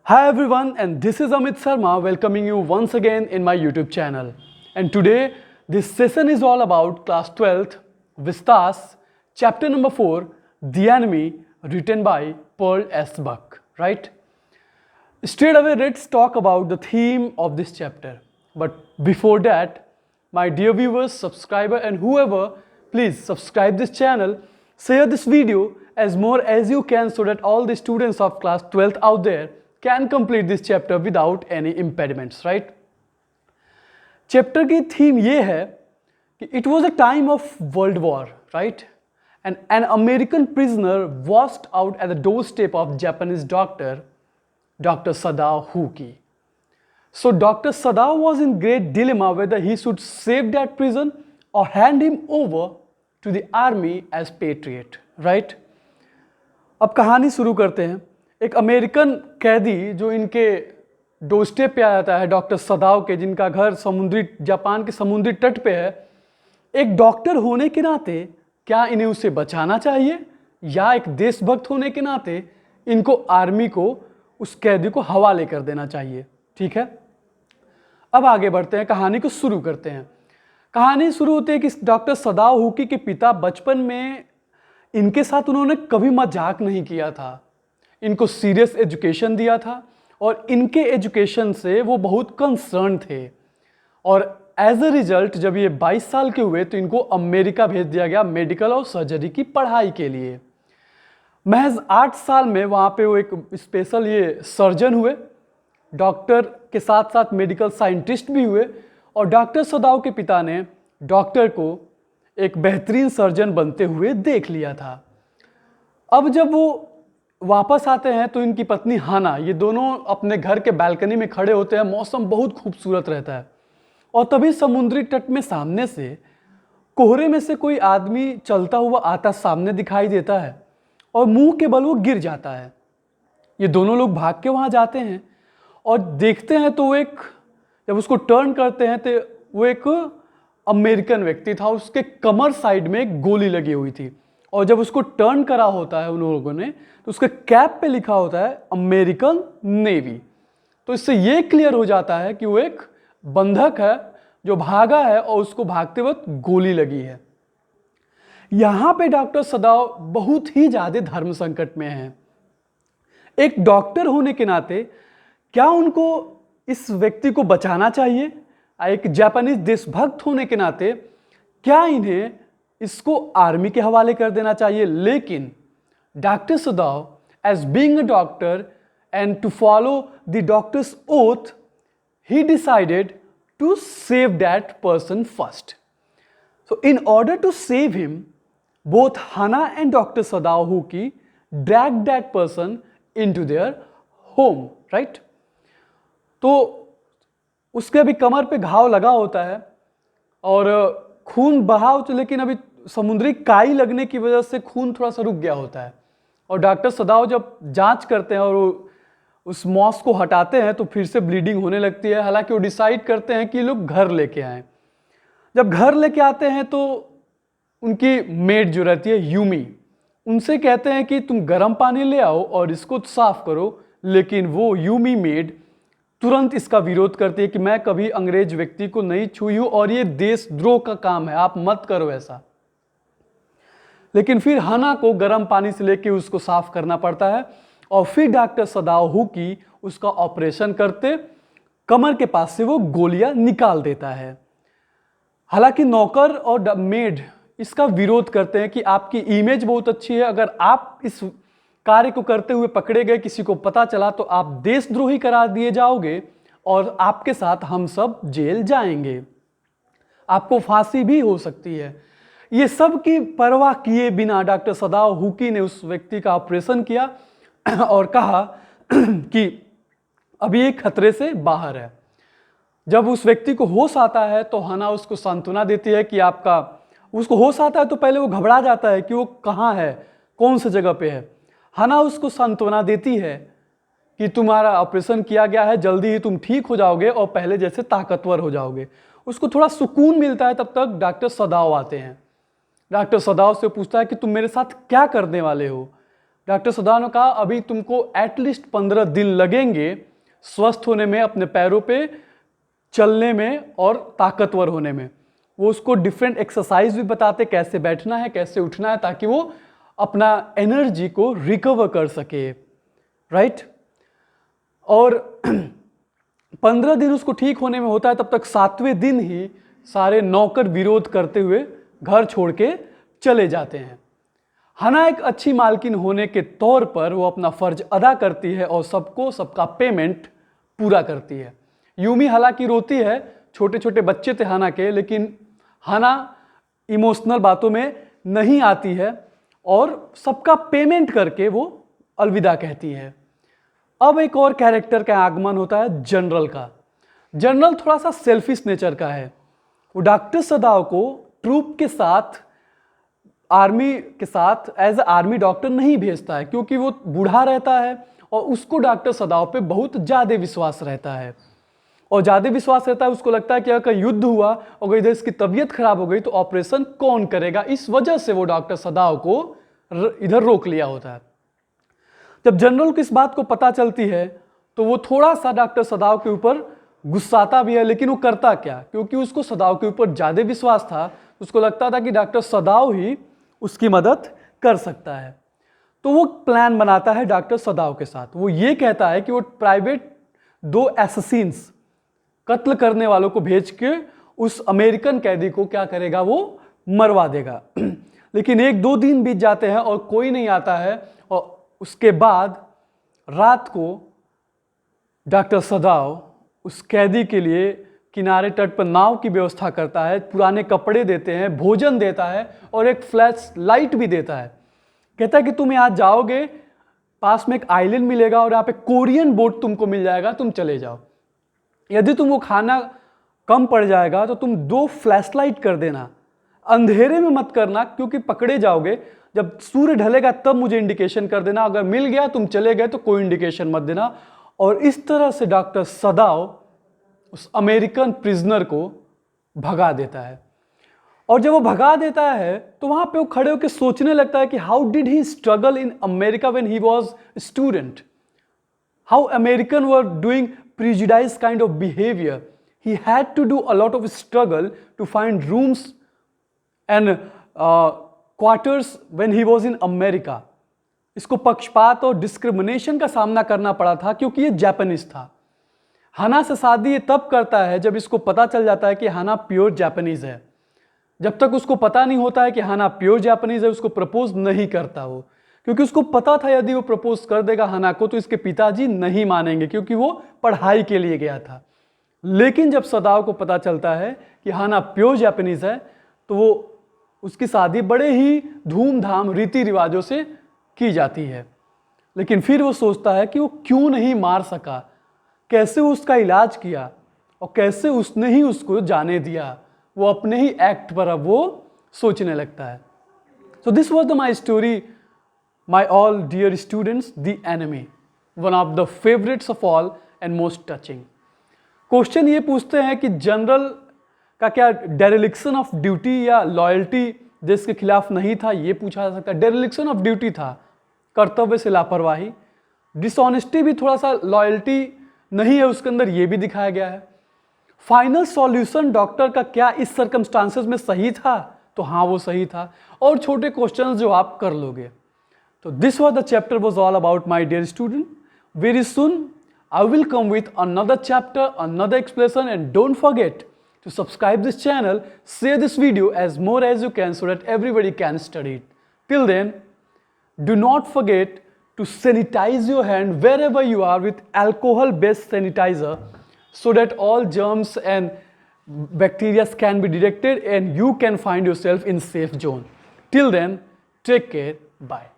Hi everyone, and this is Amit Sharma welcoming you once again in my YouTube channel. And today this session is all about class 12th Vistas chapter number 4 The Enemy, written by Pearl S. Buck, right? Straight away let's talk about the theme of this chapter. But before that, my dear viewers, subscriber and whoever, please subscribe this channel, share this video as more as you can so that all the students of class 12th out there can complete this chapter without any impediments, right? Chapter की theme ये है कि it was a time of world war, right? And an American prisoner washed out at the doorstep of Japanese doctor Sadao Hoki. So Dr. Sadao was in great dilemma whether he should save that prison or hand him over to the army as patriot, right? अब कहानी शुरू करते हैं. एक American कैदी जो इनके doorstep पे आ जाता है डॉक्टर सदाओ के, जिनका घर जापान के समुद्री तट पे है. एक डॉक्टर होने के नाते क्या इन्हें उसे बचाना चाहिए या एक देशभक्त होने के नाते इनको आर्मी को उस कैदी को हवाले कर देना चाहिए? ठीक है, अब आगे बढ़ते हैं, कहानी को शुरू करते हैं. कहानी शुरू होती है कि डॉक्टर सदाओ हुकी के पिता बचपन में इनके साथ उन्होंने कभी मजाक नहीं किया था. इनको सीरियस एजुकेशन दिया था और इनके एजुकेशन से वो बहुत कंसर्न थे. और एज अ रिजल्ट जब ये 22 साल के हुए तो इनको अमेरिका भेज दिया गया मेडिकल और सर्जरी की पढ़ाई के लिए. महज 8 साल में वहाँ पे वो एक स्पेशल ये सर्जन हुए, डॉक्टर के साथ साथ मेडिकल साइंटिस्ट भी हुए. और डॉक्टर सदाओ के पिता ने डॉक्टर को एक बेहतरीन सर्जन बनते हुए देख लिया था. अब जब वो वापस आते हैं तो इनकी पत्नी हाना, ये दोनों अपने घर के बालकनी में खड़े होते हैं. मौसम बहुत खूबसूरत रहता है और तभी समुद्री तट में सामने से कोहरे में से कोई आदमी चलता हुआ आता सामने दिखाई देता है और मुंह के बल वो गिर जाता है. ये दोनों लोग भाग के वहाँ जाते हैं और देखते हैं तो वो जब उसको टर्न करते हैं तो वो एक अमेरिकन व्यक्ति था. उसके कमर साइड में एक गोली लगी हुई थी और जब उसको टर्न करा होता है उन लोगों ने तो उसके कैप पे लिखा होता है अमेरिकन नेवी. तो इससे ये क्लियर हो जाता है कि वो एक बंधक है जो भागा है और उसको भागते वक्त गोली लगी है. यहाँ पे डॉक्टर सदाओ बहुत ही ज़्यादा धर्म संकट में हैं. एक डॉक्टर होने के नाते क्या उनको इस व्यक्ति को बचाना चाहिए? एक जापानीज देशभक्त होने के नाते क्या इन्हें इसको आर्मी के हवाले कर देना चाहिए? लेकिन doctor Sadao as being a doctor and to follow the doctor's oath he decided to save that person first. So in order to save him, both Hana and Dr. Sadao Huki dragged that person into their home, right? तो उसके अभी कमर पे घाव लगा होता है और खून बहाव तो, लेकिन अभी समुद्री काई लगने की वजह से खून थोड़ा सा रुक गया होता है. और डॉक्टर सदाओ जब जांच करते हैं और उस मॉस को हटाते हैं तो फिर से ब्लीडिंग होने लगती है. हालांकि वो डिसाइड करते हैं कि लोग घर लेके आएँ. जब घर लेके आते हैं तो उनकी मेड जो रहती है यूमी, उनसे कहते हैं कि तुम गर्म पानी ले आओ और इसको साफ करो. लेकिन वो यूमी मेड तुरंत इसका विरोध करती है कि मैं कभी अंग्रेज व्यक्ति को नहीं छुई हूं और ये देशद्रोह का काम है, आप मत करो ऐसा. लेकिन फिर हना को गर्म पानी से लेके उसको साफ करना पड़ता है और फिर डॉक्टर सदाओ हुकी उसका ऑपरेशन करते कमर के पास से वो गोलियां निकाल देता है. हालांकि नौकर और मेड इसका विरोध करते हैं कि आपकी इमेज बहुत अच्छी है, अगर आप इस कार्य को करते हुए पकड़े गए, किसी को पता चला तो आप देशद्रोही करार दिए जाओगे और आपके साथ हम सब जेल जाएंगे, आपको फांसी भी हो सकती है. ये सब की परवाह किए बिना डॉक्टर सदाओ हुकी ने उस व्यक्ति का ऑपरेशन किया और कहा कि अभी ये खतरे से बाहर है. जब उस व्यक्ति को होश आता है तो हना उसको सांत्वना देती है कि उसको होश आता है तो पहले वो घबरा जाता है कि वो कहाँ है, कौन सी जगह पे है. हना उसको सांत्वना देती है कि तुम्हारा ऑपरेशन किया गया है, जल्दी ही तुम ठीक हो जाओगे और पहले जैसे ताकतवर हो जाओगे. उसको थोड़ा सुकून मिलता है. तब तक डॉक्टर सदाओ आते हैं. डॉक्टर सदाओ से पूछता है कि तुम मेरे साथ क्या करने वाले हो? डॉक्टर सदाव ने कहा अभी तुमको एटलीस्ट 15 दिन लगेंगे स्वस्थ होने में, अपने पैरों पे चलने में और ताकतवर होने में। वो उसको डिफरेंट एक्सरसाइज भी बताते, कैसे बैठना है, कैसे उठना है, ताकि वो अपना एनर्जी को रिकवर कर सके, राइट। और 15 दिन उसको ठीक होने में होता है, तब तक 7वें दिन ही सारे नौकर विरोध करते हुए घर छोड़ के चले जाते हैं। हना एक अच्छी मालकिन होने के तौर पर वो अपना फर्ज अदा करती है और सबको सबका पेमेंट पूरा करती है। यूमी हालांकि रोती है, छोटे छोटे बच्चे थे हना के, लेकिन हना इमोशनल बातों में नहीं आती है और सबका पेमेंट करके वो अलविदा कहती है। अब एक और कैरेक्टर का आगमन होता है जनरल का। जनरल थोड़ा सा सेल्फिश नेचर का है। वो डॉक्टर सदाव को ट्रूप के साथ, आर्मी के साथ एज ए आर्मी डॉक्टर नहीं भेजता है, क्योंकि वो बूढ़ा रहता है और उसको डॉक्टर सदाव पे बहुत ज़्यादा विश्वास रहता है। और ज़्यादा विश्वास रहता है, उसको लगता है कि अगर युद्ध हुआ और इधर इसकी तबीयत खराब हो गई तो ऑपरेशन कौन करेगा। इस वजह से वो डॉक्टर सदाव को इधर रोक लिया होता है। जब जनरल को इस बात को पता चलती है तो वो थोड़ा सा डॉक्टर सदाव के ऊपर गुस्साता भी है, लेकिन वो करता क्या, क्योंकि उसको सदाव के ऊपर ज़्यादा विश्वास था। उसको लगता था कि डॉक्टर सदाव ही उसकी मदद कर सकता है। तो वो प्लान बनाता है डॉक्टर सदाव के साथ। वो ये कहता है कि वो प्राइवेट 2 एसेसिन्स, कत्ल करने वालों को भेज के उस अमेरिकन कैदी को क्या करेगा, वो मरवा देगा। लेकिन 1-2 दिन बीत जाते हैं और कोई नहीं आता है। और उसके बाद रात को डॉक्टर सदाव उस कैदी के लिए किनारे तट पर नाव की व्यवस्था करता है, पुराने कपड़े देते हैं, भोजन देता है और एक फ्लैश लाइट भी देता है। कहता है कि तुम यहाँ जाओगे, पास में एक आइलैंड मिलेगा और यहाँ पे कोरियन बोट तुमको मिल जाएगा, तुम चले जाओ। यदि तुमको खाना कम पड़ जाएगा तो तुम 2 फ्लैश लाइट कर देना, अंधेरे में मत करना, क्योंकि पकड़े जाओगे। जब सूर्य ढलेगा तब मुझे इंडिकेशन कर देना, अगर मिल गया तुम चले गए तो कोई इंडिकेशन मत देना। और इस तरह से डॉक्टर सदाव उस अमेरिकन प्रिजनर को भगा देता है। और जब वो भगा देता है तो वहां पे वो खड़े होकर सोचने लगता है कि how did he struggle in America when he was student, how American were doing prejudice kind of behaviour, he had to do a lot of struggle to find rooms and quarters when he was in America. इसको पक्षपात और discrimination का सामना करना पड़ा था, क्योंकि ये जापानीज था। हना से शादी ये तब करता है जब इसको पता चल जाता है कि हना प्योर जापानीज है। जब तक उसको पता नहीं होता है कि हना प्योर जापानीज है, उसको प्रपोज नहीं करता वो, क्योंकि उसको पता था यदि वो प्रपोज कर देगा हना को तो इसके पिताजी नहीं मानेंगे, क्योंकि वो पढ़ाई के लिए गया था। लेकिन जब सदाव को पता चलता है कि हना प्योर जापानीज है तो वो उसकी शादी बड़े ही धूमधाम रीति रिवाजों से की जाती है। लेकिन फिर वो सोचता है कि वो क्यों नहीं मार सका, कैसे उसका इलाज किया और कैसे उसने ही उसको जाने दिया। वो अपने ही एक्ट पर अब वो सोचने लगता है। So this was the my story, my all dear students, the enemy, one of the favourites of all and most touching. Question ये पूछते हैं कि जनरल का क्या डेरिलिक्शन ऑफ ड्यूटी या लॉयल्टी देश के खिलाफ नहीं था, ये पूछा जा सकता है। डेरिलिक्शन ऑफ ड्यूटी था, कर्तव्य से लापरवाही। डिसऑनेस्टी भी थोड़ा सा, लॉयल्टी नहीं है उसके अंदर, ये भी दिखाया गया है। फाइनल सॉल्यूशन डॉक्टर का क्या इस सर्कमस्टांसेस में सही था, तो हाँ वो सही था। और छोटे क्वेश्चंस जो आप कर लोगे। तो this was the chapter was all about my dear student. Very soon I will come with another chapter, another explanation, and don't forget to subscribe this channel, share this video as more as you can so that everybody can study it. Till then, do not forget to sanitize your hand wherever you are with alcohol-based sanitizer so that all germs and bacteria can be detected and you can find yourself in safe zone. Till then, take care. Bye.